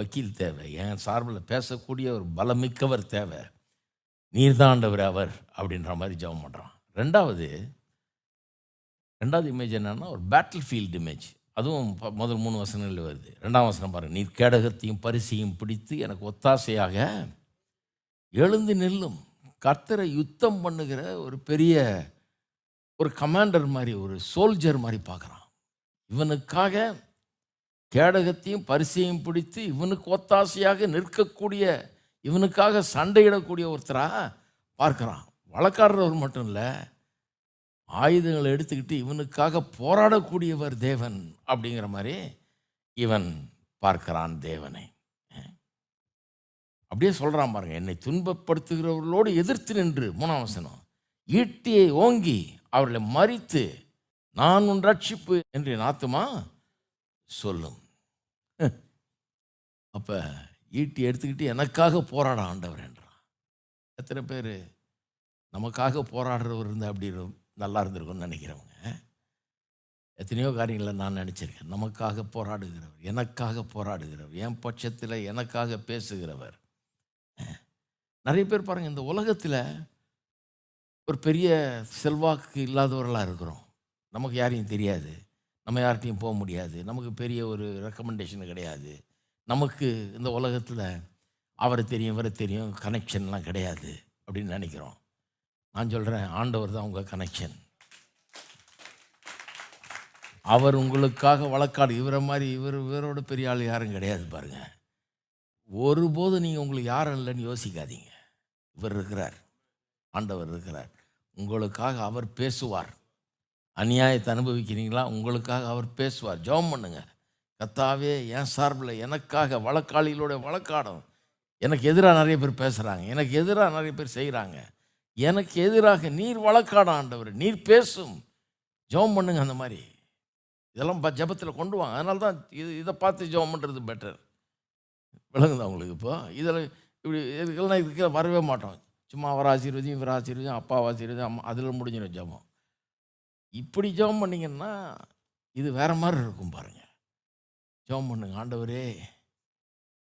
வக்கீல் தேவை, என் சார்பில் பேசக்கூடிய ஒரு பலமிக்கவர் தேவை, நீர்தாண்டவர் அவர் அப்படின்ற மாதிரி ஜெபம் பண்ணுறான். ரெண்டாவது இமேஜ் என்னன்னா ஒரு பேட்டில் ஃபீல்டு இமேஜ். அதுவும் முதல் 3 வசனங்கள் வருது. 2ஆம் வசனம் பாருங்கள், நீர் கேடகத்தையும் பரிசையும் பிடித்து எனக்கு ஒத்தாசையாக எழுந்து நில்லும். கர்த்தரை யுத்தம் பண்ணுகிற ஒரு பெரிய ஒரு கமாண்டர் மாதிரி, ஒரு சோல்ஜர் மாதிரி பார்க்குறான். இவனுக்காக கேடகத்தையும் பரிசையும் பிடித்து இவனுக்கு ஒத்தாசையாக நிற்கக்கூடிய, இவனுக்காக சண்டையிடக்கூடிய ஒருத்தராக பார்க்குறான். வழக்காடுறவர் மட்டும் இல்லை, ஆயுதங்களை எடுத்துக்கிட்டு இவனுக்காக போராடக்கூடியவர் தேவன் அப்படிங்கிற மாதிரி இவன் பார்க்கிறான் தேவனை. அப்படியே சொல்கிறான் பாருங்க, என்னை துன்பப்படுத்துகிறவர்களோடு எதிர்த்து நின்று 3ஆம் வசனம், ஈட்டியை ஓங்கி அவர்களை மறித்து நான் உன் ரட்சிப்பு என்று என் ஆத்துமா சொல்லும். அப்போ ஈட்டி எடுத்துக்கிட்டு எனக்காக போராட ஆண்டவர் என்றான். எத்தனை பேர் நமக்காக போராடுறவர் இருந்தால் அப்படி நல்லா இருந்திருக்கும்னு நினைக்கிறவங்க? எத்தனையோ காரியங்களை நான் நினச்சிருக்கேன். நமக்காக போராடுகிறவர், எனக்காக போராடுகிறவர், என் பட்சத்தில் எனக்காக பேசுகிறவர். நிறைய பேர் பாருங்கள், இந்த உலகத்தில் ஒரு பெரிய செல்வாக்கு இல்லாதவர்களாக இருக்கிறோம். நமக்கு யாரையும் தெரியாது, நம்ம யார்கிட்டையும் போக முடியாது, நமக்கு பெரிய ஒரு ரெக்கமெண்டேஷன் கிடையாது, நமக்கு இந்த உலகத்தில் அவரை தெரியும் இவரை தெரியும் கனெக்ஷன்லாம் கிடையாது அப்படின்னு நினைக்கிறோம். நான் சொல்கிறேன், ஆண்டவர் தான் உங்கள் கனெக்ஷன். அவர் உங்களுக்காக வழக்காடு. இவரை மாதிரி இவரோட பெரிய ஆள் யாரும் கிடையாது பாருங்கள். ஒருபோது நீங்கள் உங்களுக்கு யாரும் இல்லைன்னு யோசிக்காதீங்க. இவர் இருக்கிறார், ஆண்டவர் இருக்கிறார். உங்களுக்காக அவர் பேசுவார். அநியாயத்தை அனுபவிக்கிறீங்களா, உங்களுக்காக அவர் பேசுவார். ஜெபம் பண்ணுங்க, கர்த்தாவே என் சார்பில் எனக்காக வழக்காளிகளோட வழக்காடும். எனக்கு எதிராக நிறைய பேர் பேசுகிறாங்க, எனக்கு எதிராக நிறைய பேர் செய்கிறாங்க, எனக்கு எதிராக நீர் வழக்காடும் ஆண்டவர், நீர் பேசும். ஜெபம் பண்ணுங்க. அந்த மாதிரி இதெல்லாம் ஜெபத்தில் கொண்டு வாங்க. அதனால தான் இதை பார்த்து ஜெபம் பண்ணுறது பெட்டர். விளங்குதா உங்களுக்கு? இப்போ இதில் இப்படி இதுக்கெல்லாம் இதுக்கு வரவே மாட்டோம். சும்மா அவர் ஆசீர்வதியும் இவர் ஆசீர்வதியும் அப்பா ஆசீர்வதியும் அம்மா, அதில் முடிஞ்சிடும் ஜெபம். இப்படி ஜெபம் பண்ணிங்கன்னா இது வேறு மாதிரி இருக்கும் பாருங்கள். ஜெபம் பண்ணுங்க, ஆண்டவரே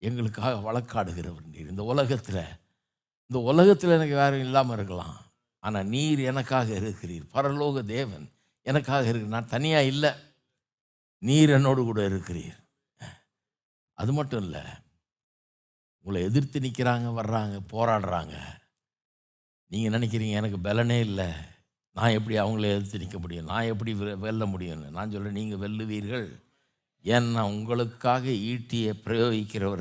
எங்களுக்காக வழக்காடுகிறவர் நீர். இந்த உலகத்தில் எனக்கு வேறு இல்லாமல் இருக்கலாம், ஆனால் நீர் எனக்காக இருக்கிறீர். பரலோக தேவன் எனக்காக இருக்கிற, நான் தனியாக இல்லை, நீர் என்னோடு கூட இருக்கிறீர். அது மட்டும் இல்லை, உங்களை எதிர்த்து நிற்கிறாங்க, வர்றாங்க, போராடுறாங்க. நீங்கள் நினைக்கிறீங்க எனக்கு பலனே இல்லை, நான் எப்படி அவங்கள எதிர்த்து நிற்க முடியும், நான் எப்படி வெல்ல முடியும்னு. நான் சொல்கிறேன், நீங்கள் வெல்லுவீர்கள். ஏன்னா உங்களுக்காக ஈட்டியை பிரயோகிக்கிறவர்